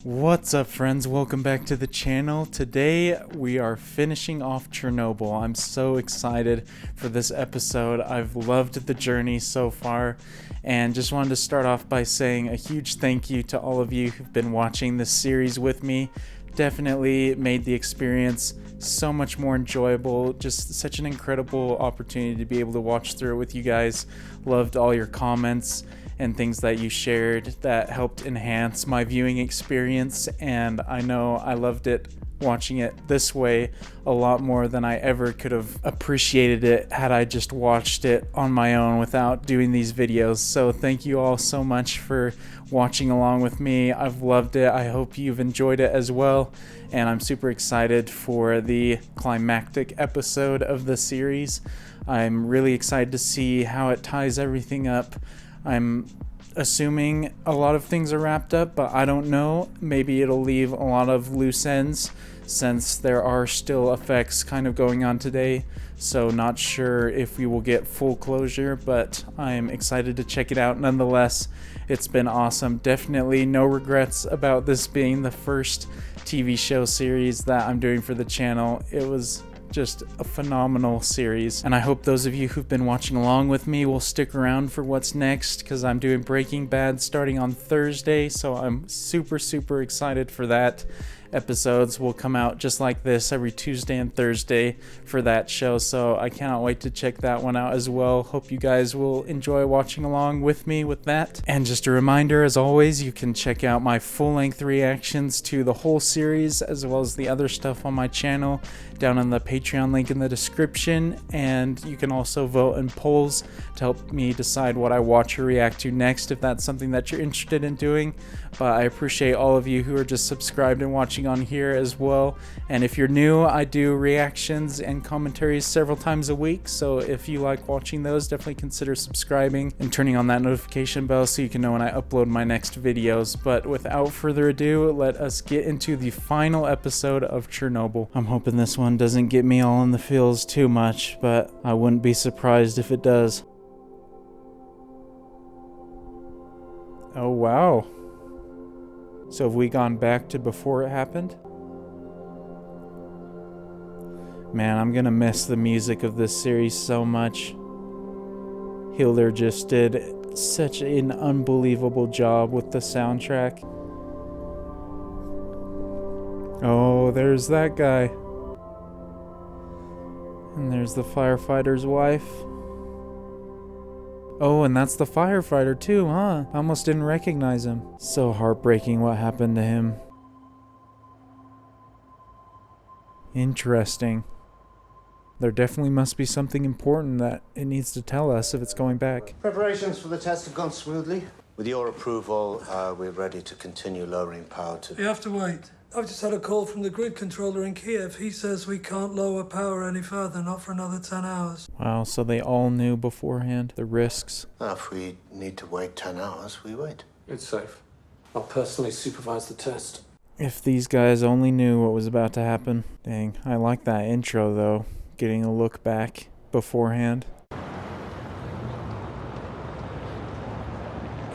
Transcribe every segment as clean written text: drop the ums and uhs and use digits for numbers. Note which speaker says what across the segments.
Speaker 1: What's up, friends? Welcome back to the channel. Today we are finishing off Chernobyl. I'm so excited for this episode. I've loved the journey so far, and just wanted to start off by saying a huge thank you to all of you who've been watching this series with me. Definitely made the experience so much more enjoyable. Just such an incredible opportunity to be able to watch through it with you guys. Loved all your comments and things that you shared that helped enhance my viewing experience, and I know I loved it watching it this way a lot more than I ever could have appreciated it had I just watched it on my own without doing these videos. So thank you all so much for watching along with me. I've loved it. I hope you've enjoyed it as well, and I'm super excited for the climactic episode of the series. I'm really excited to see how it ties everything up. I'm assuming a lot of things are wrapped up, but I don't know. Maybe it'll leave a lot of loose ends since there are still effects kind of going on today. So not sure if we will get full closure, but I'm excited to check it out nonetheless. It's been awesome. Definitely no regrets about this being the first TV show series that I'm doing for the channel. It was just a phenomenal series, and I hope those of you who've been watching along with me will stick around for what's next, because I'm doing Breaking Bad starting on Thursday, so I'm super excited for that. Episodes will come out just like this every Tuesday and Thursday for that show, so I cannot wait to check that one out as well. Hope you guys will enjoy watching along with me with that. And just a reminder, as always, you can check out my full-length reactions to the whole series as well as the other stuff on my channel down in the Patreon link in the description, and you can also vote in polls to help me decide what I watch or react to next if that's something that you're interested in doing. But I appreciate all of you who are just subscribed and watching on here as well. And if you're new, I do reactions and commentaries several times a week, so if you like watching those, definitely consider subscribing and turning on that notification bell so you can know when I upload my next videos. But without further ado, let us get into the final episode of Chernobyl. I'm hoping this one doesn't get me all in the feels too much, but I wouldn't be surprised if it does. Oh wow. So have we gone back to before it happened? Man, I'm gonna miss the music of this series so much. Hilder just did such an unbelievable job with the soundtrack. Oh, there's that guy. And there's the firefighter's wife. Oh, and that's the firefighter too, huh? I almost didn't recognize him. So heartbreaking what happened to him. Interesting. There definitely must be something important that it needs to tell us if it's going back.
Speaker 2: Preparations for the test have gone smoothly. With your approval, we're ready to continue lowering power to...
Speaker 3: You have to wait. I've just had a call from the grid controller in Kiev. He says we can't lower power any further, not for another 10 hours.
Speaker 1: Wow, so they all knew beforehand the risks.
Speaker 2: If we need to wait 10 hours, we wait.
Speaker 4: It's safe. I'll personally supervise the test.
Speaker 1: If these guys only knew what was about to happen. Dang, I like that intro though. Getting a look back beforehand.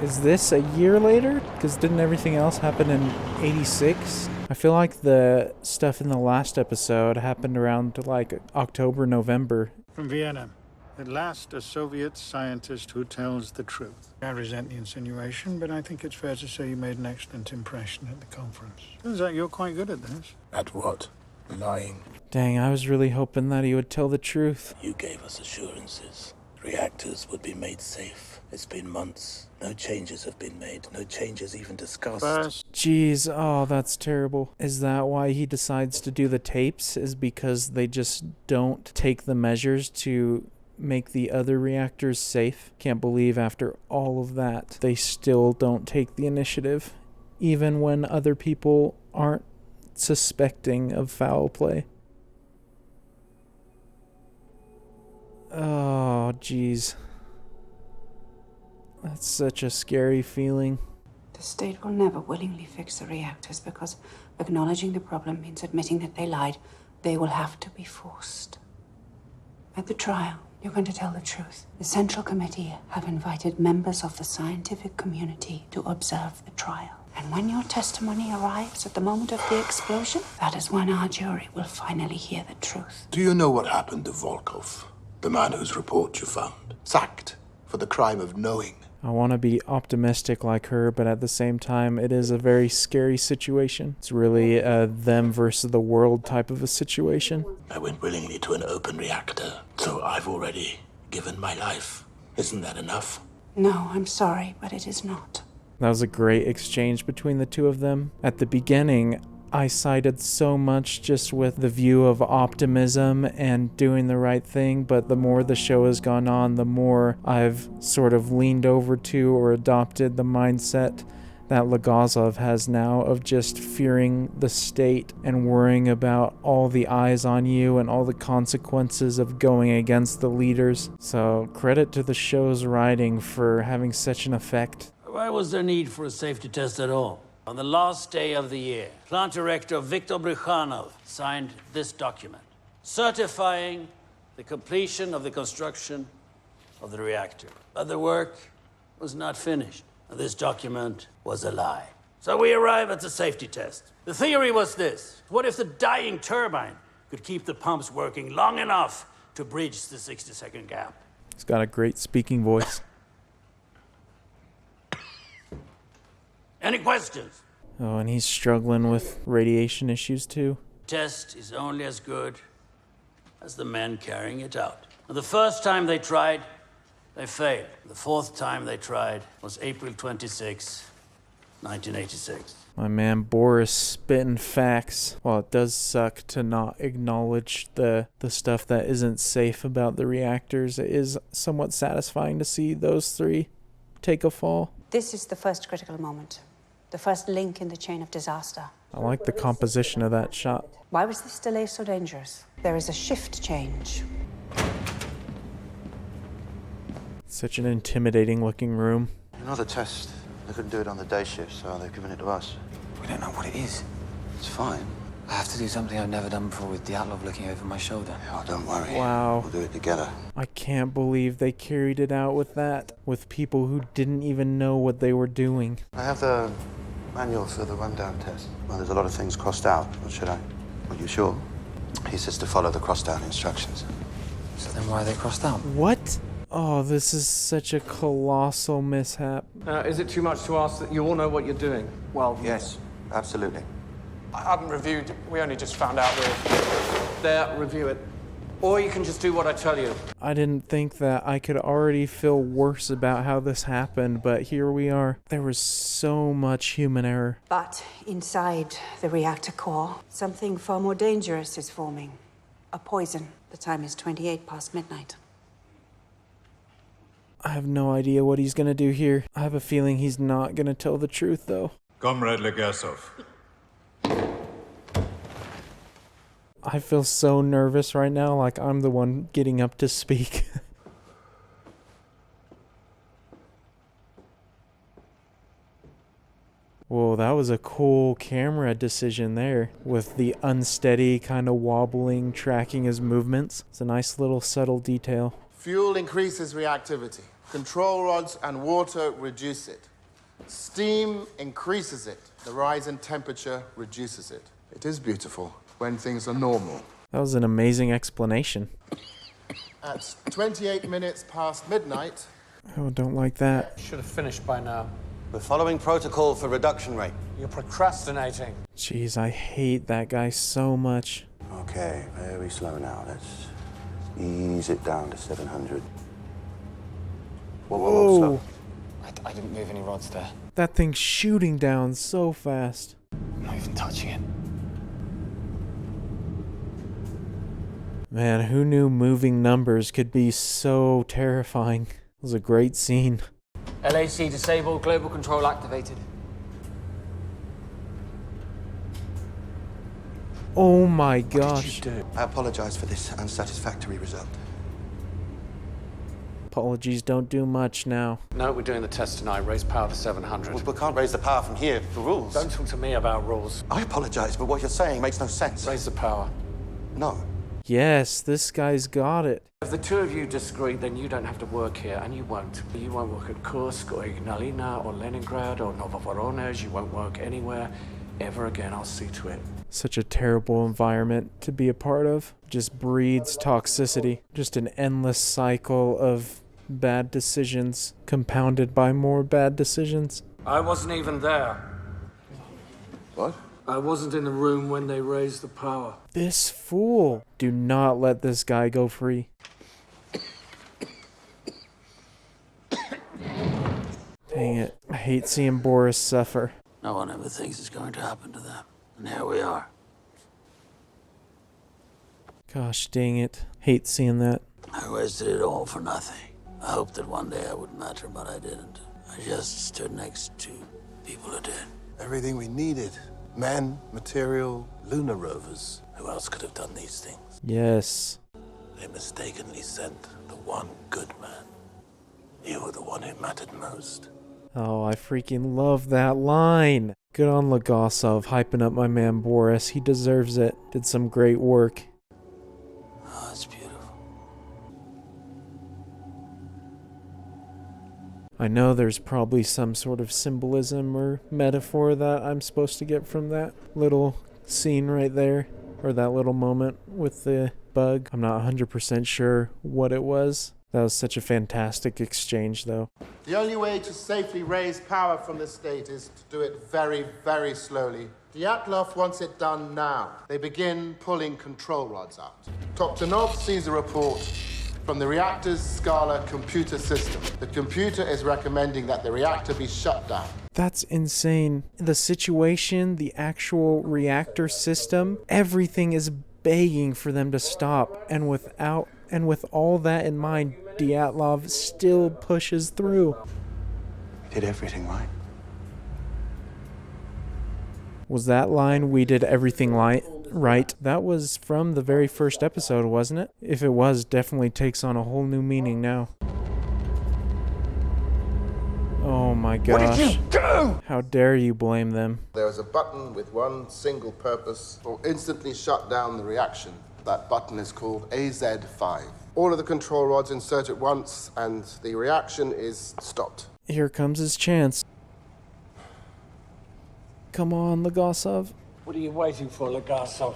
Speaker 1: Is this a year later? Because didn't everything else happen in 86? I feel like the stuff in the last episode happened around like October, November.
Speaker 5: From Vienna. At last, a Soviet scientist who tells the truth. I resent the insinuation, but I think it's fair to say you made an excellent impression at the conference. Turns out you're quite good at this.
Speaker 6: At what? Lying.
Speaker 1: Dang, I was really hoping that he would tell the truth.
Speaker 6: You gave us assurances. Reactors would be made safe. It's been months. No changes have been made. No changes even discussed.
Speaker 5: First,
Speaker 1: Jeez, oh, that's terrible. Is that why he decides to do the tapes? Is because they just don't take the measures to make the other reactors safe? Can't believe after all of that, they still don't take the initiative, even when other people aren't suspecting of foul play. Oh, jeez. That's such a scary feeling.
Speaker 7: The state will never willingly fix the reactors because acknowledging the problem means admitting that they lied. They will have to be forced. At the trial, you're going to tell the truth. The Central Committee have invited members of the scientific community to observe the trial. And when your testimony arrives at the moment of the explosion, that is when our jury will finally hear the truth.
Speaker 6: Do you know what happened to Volkov, the man whose report you found? Sacked for the crime of knowing.
Speaker 1: I want to be optimistic like her, but at the same time, it is a very scary situation. It's really a them versus the world type of a situation.
Speaker 6: I went willingly to an open reactor, so I've already given my life. Isn't that enough?
Speaker 7: No, I'm sorry, but it is not.
Speaker 1: That was a great exchange between the two of them. At the beginning, I sided so much just with the view of optimism and doing the right thing, but the more the show has gone on, the more I've sort of leaned over to or adopted the mindset that Legazov has now of just fearing the state and worrying about all the eyes on you and all the consequences of going against the leaders. So credit to the show's writing for having such an effect.
Speaker 8: Why was there need for a safety test at all? On the last day of the year, plant director Viktor Brykhanov signed this document, certifying the completion of the construction of the reactor. But the work was not finished, and this document was a lie. So we arrive at the safety test. The theory was this: what if the dying turbine could keep the pumps working long enough to bridge the 60-second gap?
Speaker 1: He's got a great speaking voice.
Speaker 8: Any questions?
Speaker 1: Oh, and he's struggling with radiation issues too.
Speaker 8: Test is only as good as the men carrying it out. And the first time they tried, they failed. The fourth time they tried was April 26, 1986.
Speaker 1: My man Boris spitting facts. While it does suck to not acknowledge the stuff that isn't safe about the reactors, it is somewhat satisfying to see those three take a fall.
Speaker 7: This is the first critical moment. The first link in the chain of disaster.
Speaker 1: I like the composition of that shot.
Speaker 7: Why was this delay so dangerous? There is a shift change.
Speaker 1: Such an intimidating looking room.
Speaker 2: Another test. They couldn't do it on the day shift, so they've given it to us.
Speaker 9: We don't know what it is.
Speaker 2: It's fine.
Speaker 9: I have to do something I've never done before with Dyatlov looking over my shoulder.
Speaker 2: Oh, don't worry.
Speaker 1: Wow.
Speaker 2: We'll do it together.
Speaker 1: I can't believe they carried it out with that. With people who didn't even know what they were doing.
Speaker 2: I have the manual for the rundown test. Well, there's a lot of things crossed out. What should I? Are you sure? He says to follow the crossed-down instructions.
Speaker 9: So then why are they crossed out?
Speaker 1: What? Oh, this is such a colossal mishap.
Speaker 4: Is it too much to ask that you all know what you're doing?
Speaker 2: Well, yes, absolutely.
Speaker 4: I haven't reviewed. We only just found out we're there. Review it. Or you can just do what I tell you.
Speaker 1: I didn't think that I could already feel worse about how this happened, but here we are. There was so much human error.
Speaker 7: But inside the reactor core, something far more dangerous is forming. A poison. The time is 28 past midnight.
Speaker 1: I have no idea what he's gonna do here. I have a feeling he's not gonna tell the truth, though.
Speaker 10: Comrade Legasov.
Speaker 1: I feel so nervous right now, like I'm the one getting up to speak. Whoa, that was a cool camera decision there, with the unsteady kind of wobbling, tracking his movements. It's a nice little subtle detail.
Speaker 11: Fuel increases reactivity. Control rods and water reduce it. Steam increases it. The rise in temperature reduces it. It is beautiful when things are normal.
Speaker 1: That was an amazing explanation.
Speaker 11: At 28 minutes past midnight...
Speaker 1: Oh, don't like that.
Speaker 4: Should have finished by now.
Speaker 2: We're following protocol for reduction rate.
Speaker 4: You're procrastinating.
Speaker 1: Jeez, I hate that guy so much.
Speaker 2: Okay, very slow now. Let's ease it down to 700. Whoa. Slow.
Speaker 9: I didn't move any rods there.
Speaker 1: That thing's shooting down so fast.
Speaker 9: I'm not even touching it.
Speaker 1: Man, who knew moving numbers could be so terrifying? It was a great scene.
Speaker 9: LAC disabled, global control activated.
Speaker 1: Oh my gosh.
Speaker 2: What did you do? I apologize for this unsatisfactory result.
Speaker 1: Apologies don't do much now.
Speaker 4: No, we're doing the test tonight. Raise power to 700.
Speaker 2: We can't raise the power from here. The rules.
Speaker 4: Don't talk to me about rules.
Speaker 2: I apologize, but what you're saying makes no sense.
Speaker 4: Raise the power.
Speaker 2: No.
Speaker 1: Yes, this guy's got it.
Speaker 4: If the two of you disagree, then you don't have to work here, and you won't. You won't work at Kursk or Ignalina or Leningrad or Novovoronezh. You won't work anywhere ever again. I'll see to it.
Speaker 1: Such a terrible environment to be a part of. Just breeds toxicity. Just an endless cycle of bad decisions compounded by more bad decisions.
Speaker 4: I wasn't even there.
Speaker 11: What?
Speaker 4: I wasn't in the room when they raised the power.
Speaker 1: This fool. Do not let this guy go free. Dang it. I hate seeing Boris suffer.
Speaker 8: No one ever thinks it's going to happen to them. And here we are.
Speaker 1: Gosh dang it. Hate seeing that.
Speaker 8: I wasted it all for nothing. I hoped that one day I would matter, but I didn't. I just stood next to people who did.
Speaker 6: Everything we needed. Men, material, lunar rovers. Who else could have done these things?
Speaker 1: Yes.
Speaker 6: They mistakenly sent the one good man. You were the one who mattered most.
Speaker 1: Oh, I freaking love that line. Good on Legasov, hyping up my man Boris. He deserves it. Did some great work.
Speaker 8: Oh, it's beautiful.
Speaker 1: I know there's probably some sort of symbolism or metaphor that I'm supposed to get from that little scene right there, or that little moment with the bug. I'm not 100% sure what it was. That was such a fantastic exchange, though.
Speaker 11: The only way to safely raise power from the state is to do it very, very slowly. Dyatlov wants it done now. They begin pulling control rods out. Toptanov sees a report from the reactor's Scala computer system. The computer is recommending that the reactor be shut down.
Speaker 1: That's insane. The situation, the actual reactor system, everything is begging for them to stop. And with all that in mind, Dyatlov still pushes through.
Speaker 2: Did everything right.
Speaker 1: Was that line, "We did everything right"? That was from the very first episode, wasn't it? If it was, definitely takes on a whole new meaning now. Oh my gosh.
Speaker 11: What did you do?
Speaker 1: How dare you blame them?
Speaker 11: There is a button with one single purpose: will instantly shut down the reaction. That button is called AZ5. All of the control rods insert at once, and the reaction is stopped.
Speaker 1: Here comes his chance. Come on, Legasov.
Speaker 4: What are you waiting for, Legasov?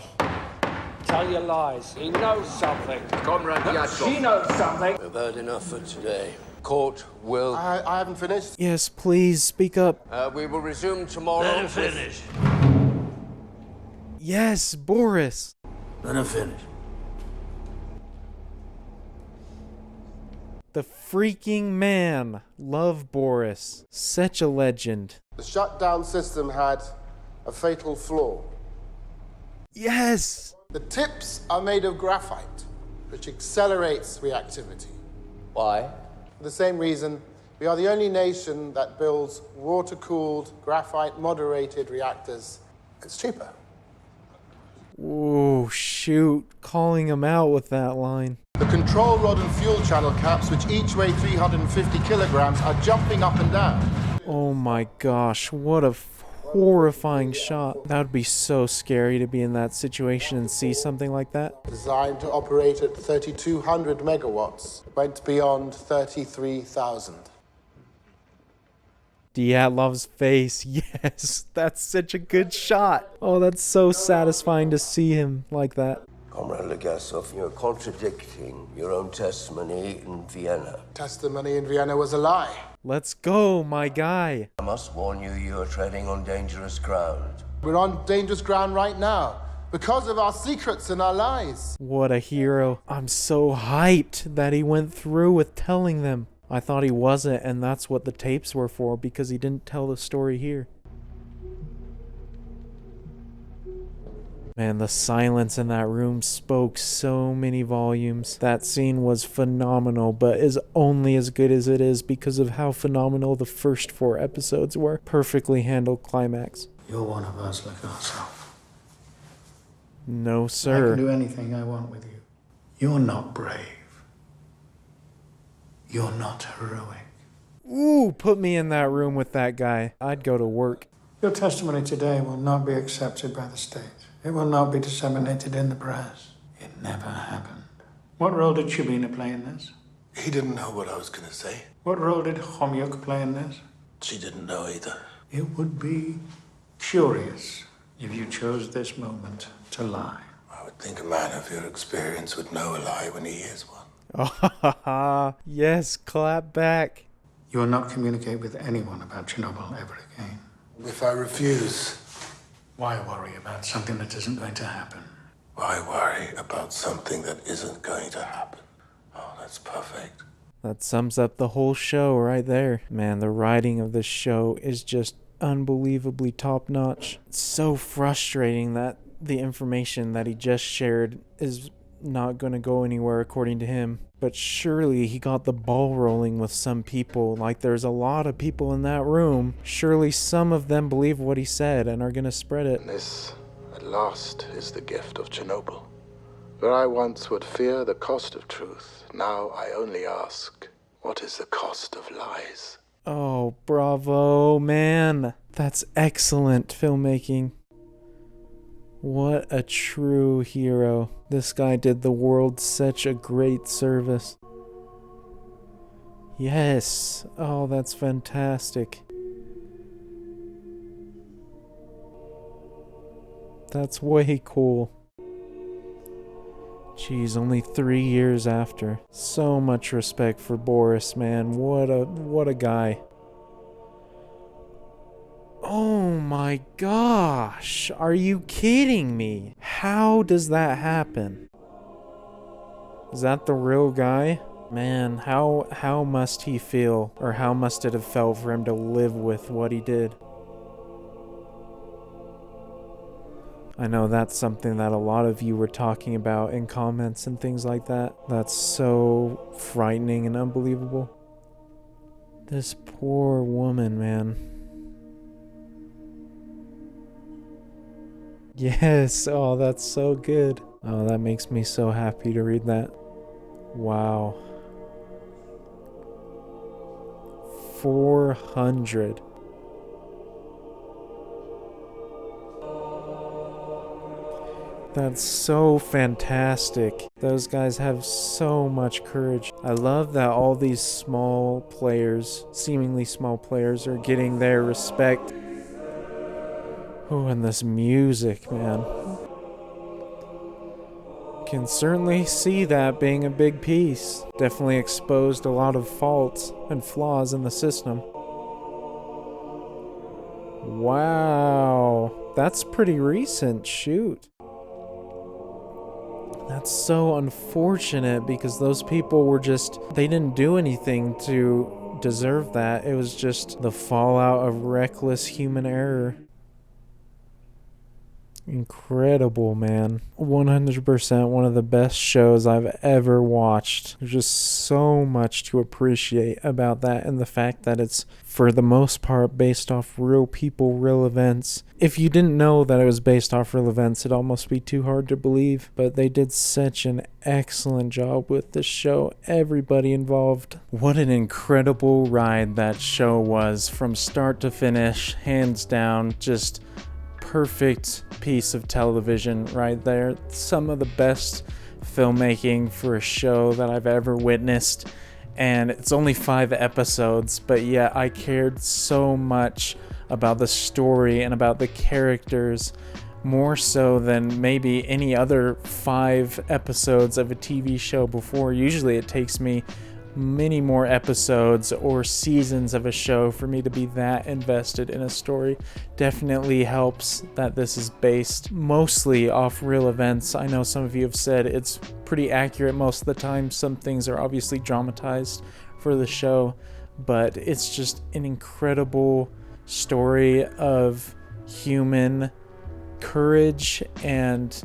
Speaker 4: Tell your lies. He knows something.
Speaker 10: Comrade Dyatlov.
Speaker 4: She knows something.
Speaker 10: We've heard enough for today. Court will...
Speaker 11: I haven't finished.
Speaker 1: Yes, please, speak up.
Speaker 10: we will resume tomorrow.
Speaker 8: Let him finish.
Speaker 1: Yes, Boris.
Speaker 8: Let him finish.
Speaker 1: The freaking man. Love Boris. Such a legend.
Speaker 11: The shutdown system had a fatal flaw.
Speaker 1: Yes!
Speaker 11: The tips are made of graphite, which accelerates reactivity.
Speaker 10: Why?
Speaker 11: For the same reason, we are the only nation that builds water-cooled, graphite-moderated reactors. It's cheaper.
Speaker 1: Ooh, shoot. Calling him out with that line.
Speaker 11: The control rod and fuel channel caps, which each weigh 350 kilograms, are jumping up and down.
Speaker 1: Oh my gosh, what a horrifying shot. That would be so scary to be in that situation and see something like that.
Speaker 11: Designed to operate at 3,200 megawatts, went beyond 33,000.
Speaker 1: Dyatlov's face, yes, that's such a good shot. Oh, that's so satisfying to see him like that.
Speaker 10: Comrade Legasov, you're contradicting your own testimony in Vienna.
Speaker 11: Testimony in Vienna was a lie.
Speaker 1: Let's go, my guy.
Speaker 10: I must warn you, you are treading on dangerous ground.
Speaker 11: We're on dangerous ground right now because of our secrets and our lies.
Speaker 1: What a hero. I'm so hyped that he went through with telling them. I thought he wasn't, and that's what the tapes were for, because he didn't tell the story here. Man, the silence in that room spoke so many volumes. That scene was phenomenal, but is only as good as it is because of how phenomenal the first 4 episodes were. Perfectly handled climax.
Speaker 5: You're one of us, Legasov.
Speaker 1: No,
Speaker 5: I
Speaker 1: sir.
Speaker 5: can do anything I want with you. You're not brave. You're not heroic.
Speaker 1: Ooh, put me in that room with that guy. I'd go to work.
Speaker 5: Your testimony today will not be accepted by the state. It will not be disseminated in the press. It never happened. What role did Shubina play in this?
Speaker 6: He didn't know what I was going to say.
Speaker 5: What role did Homyuk play in this?
Speaker 6: She didn't know either.
Speaker 5: It would be curious if you chose this moment to lie.
Speaker 6: I would think a man of your experience would know a lie when he hears one.
Speaker 1: Oh, yes, clap back.
Speaker 5: You will not communicate with anyone about Chernobyl ever again.
Speaker 6: If I refuse,
Speaker 5: Why worry about something that isn't going to happen?
Speaker 6: why worry about something that isn't going to happen? Oh, that's perfect.
Speaker 1: That sums up the whole show right there. Man, the writing of this show is just unbelievably top-notch. It's so frustrating that the information that he just shared is not going to go anywhere according to him. But surely he got the ball rolling with some people. Like, there's a lot of people in that room. Surely some of them believe what he said and are going to spread it.
Speaker 6: This, at last, is the gift of Chernobyl. Where I once would fear the cost of truth, now I only ask, what is the cost of lies?
Speaker 1: Oh, bravo, man. That's excellent filmmaking. What a true hero. This guy did the world such a great service. Yes. Oh, that's fantastic. That's way cool. Jeez, only 3 years after. So much respect for Boris, man. What a guy. Oh my gosh. Are you kidding me? How does that happen? Is that the real guy? Man, how must he feel, or how must it have felt for him to live with what he did? I know that's something that a lot of you were talking about in comments and things like that. That's so frightening and unbelievable. This poor woman, man. Yes, oh, that's so good. Oh, that makes me so happy to read that. Wow. 400. That's so fantastic. Those guys have so much courage. I love that all these small players, seemingly small players, are getting their respect. Oh, and this music, man. Can certainly see that being a big piece. Definitely exposed a lot of faults and flaws in the system. Wow. That's pretty recent. Shoot. That's so unfortunate because those people were just, they didn't do anything to deserve that. It was just the fallout of reckless human error. Incredible, man. 100% one of the best shows I've ever watched. There's just so much to appreciate about that, and the fact that it's, for the most part, based off real people, real events. If you didn't know that it was based off real events, it'd almost be too hard to believe, but they did such an excellent job with this show. Everybody involved. What an incredible ride that show was from start to finish, hands down. Just perfect piece of television right there. Some of the best filmmaking for a show that I've ever witnessed, and it's only 5 episodes, but yeah, I cared so much about the story and about the characters, more so than maybe any other 5 episodes of a TV show before. Usually it takes me many more episodes or seasons of a show for me to be that invested in a story. Definitely helps that this is based mostly off real events. I know some of you have said it's pretty accurate most of the time. Some things are obviously dramatized for the show, but it's just an incredible story of human courage, and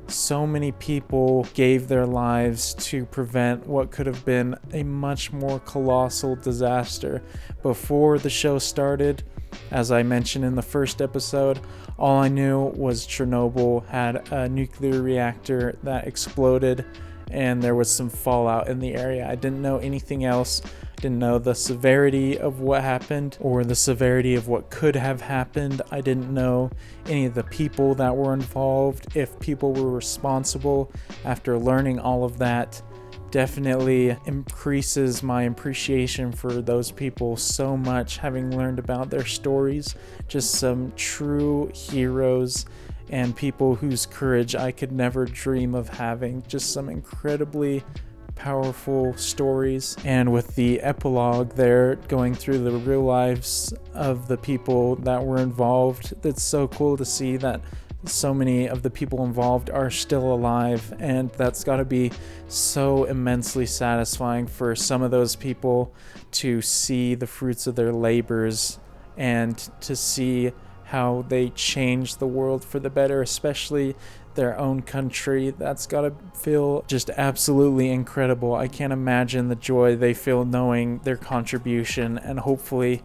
Speaker 1: so many people gave their lives to prevent what could have been a much more colossal disaster. Before the show started, as I mentioned in the first episode, all I knew was Chernobyl had a nuclear reactor that exploded, and there was some fallout in the area. I didn't know anything else. Didn't know the severity of what happened or the severity of what could have happened. I didn't know any of the people that were involved, if people were responsible. After learning all of that, definitely increases my appreciation for those people so much, having learned about their stories. Just some true heroes and people whose courage I could never dream of having. Just some incredibly powerful stories. And with the epilogue there, going through the real lives of the people that were involved, it's so cool to see that so many of the people involved are still alive, and that's got to be so immensely satisfying for some of those people to see the fruits of their labors and to see how they changed the world for the better, especially their own country. That's got to feel just absolutely incredible. I can't imagine the joy they feel knowing their contribution, and hopefully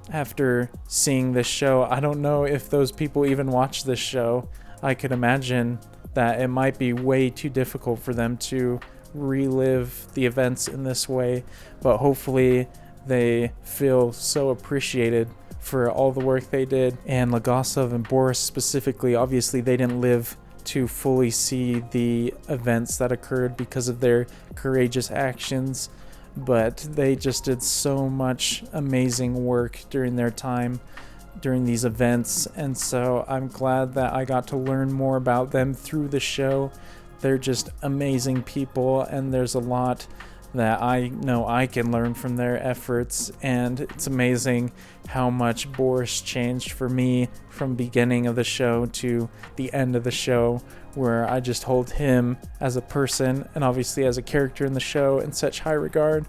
Speaker 1: after seeing this show, I don't know if those people even watch this show. I could imagine that it might be way too difficult for them to relive the events in this way, but hopefully they feel so appreciated for all the work they did. And Legasov and Boris specifically, obviously they didn't live to fully see the events that occurred because of their courageous actions, but they just did so much amazing work during their time during these events, and so I'm glad that I got to learn more about them through the show. They're just amazing people, and there's a lot that I know I can learn from their efforts, and it's amazing how much Boris changed for me from beginning of the show to the end of the show, where I just hold him as a person and obviously as a character in the show in such high regard.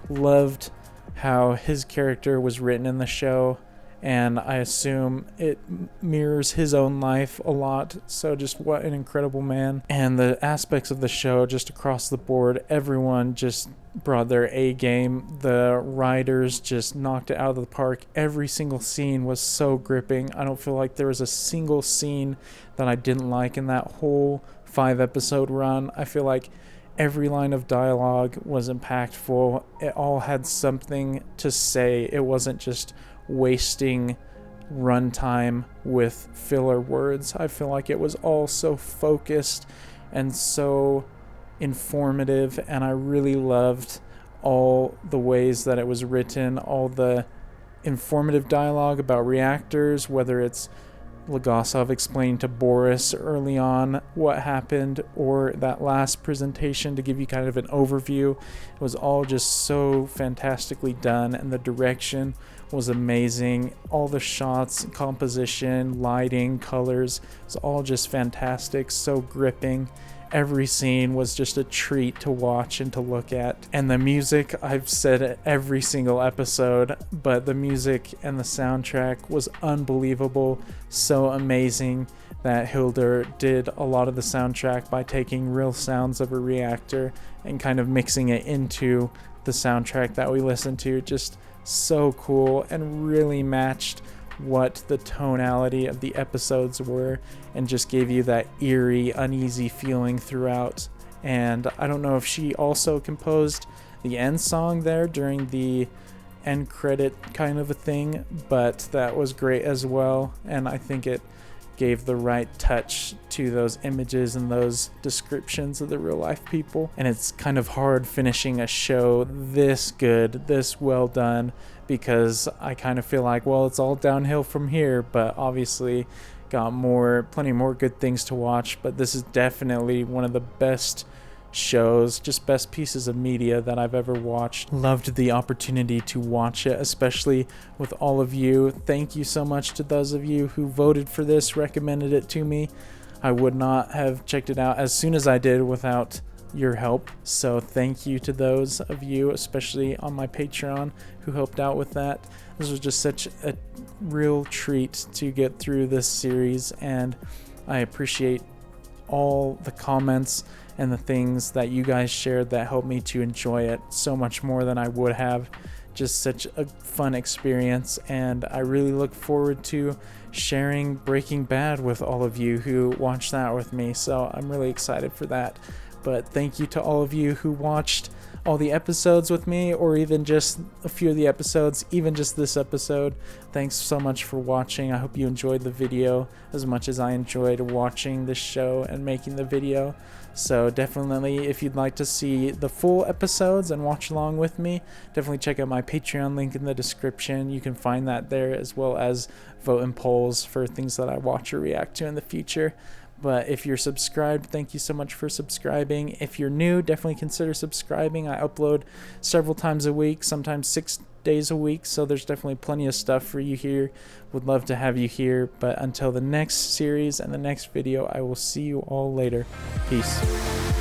Speaker 1: Loved how his character was written in the show, and I assume it mirrors his own life a lot. So just what an incredible man. And the aspects of the show just across the board, everyone just brought their A game. The writers just knocked it out of the park. Every single scene was so gripping. I don't feel like there was a single scene that I didn't like in that whole 5-episode run. I feel like every line of dialogue was impactful. It all had something to say. It wasn't just wasting runtime with filler words. I feel like it was all so focused and so informative, and I really loved all the ways that it was written, all the informative dialogue about reactors, whether it's Legasov explained to Boris early on what happened, or that last presentation to give you kind of an overview. It was all just so fantastically done, and the direction was amazing. All the shots, composition, lighting, colors, it was all just fantastic, so gripping. Every scene was just a treat to watch and to look at. And the music, I've said it every single episode, but the music and the soundtrack was unbelievable. So amazing that Hildur did a lot of the soundtrack by taking real sounds of a reactor and kind of mixing it into the soundtrack that we listened to. Just so cool, and really matched what the tonality of the episodes were, and just gave you that eerie, uneasy feeling throughout. And I don't know if she also composed the end song there during the end credit kind of a thing, but that was great as well, and I think it gave the right touch to those images and those descriptions of the real life people. And it's kind of hard finishing a show this good, this well done, because I kind of feel like, well, it's all downhill from here, but obviously got plenty more good things to watch. But this is definitely one of the best shows, just best pieces of media that I've ever watched. Loved the opportunity to watch it, especially with all of you. Thank you so much to those of you who voted for this, recommended it to me. I would not have checked it out as soon as I did without your help. So thank you to those of you, especially on my Patreon, who helped out with that. This was just such a real treat to get through this series, and I appreciate all the comments and the things that you guys shared that helped me to enjoy it so much more than I would have. Just such a fun experience, and I really look forward to sharing Breaking Bad with all of you who watch that with me, so I'm really excited for that. But thank you to all of you who watched all the episodes with me, or even just a few of the episodes, even just this episode. Thanks so much for watching. I hope you enjoyed the video as much as I enjoyed watching this show and making the video. So definitely, if you'd like to see the full episodes and watch along with me, definitely check out my Patreon link in the description. You can find that there, as well as vote in polls for things that I watch or react to in the future. But if you're subscribed, thank you so much for subscribing. If you're new, definitely consider subscribing. I upload several times a week, sometimes 6 days a week, so there's definitely plenty of stuff for you here. Would love to have you here. But until the next series and the next video, I will see you all later. Peace.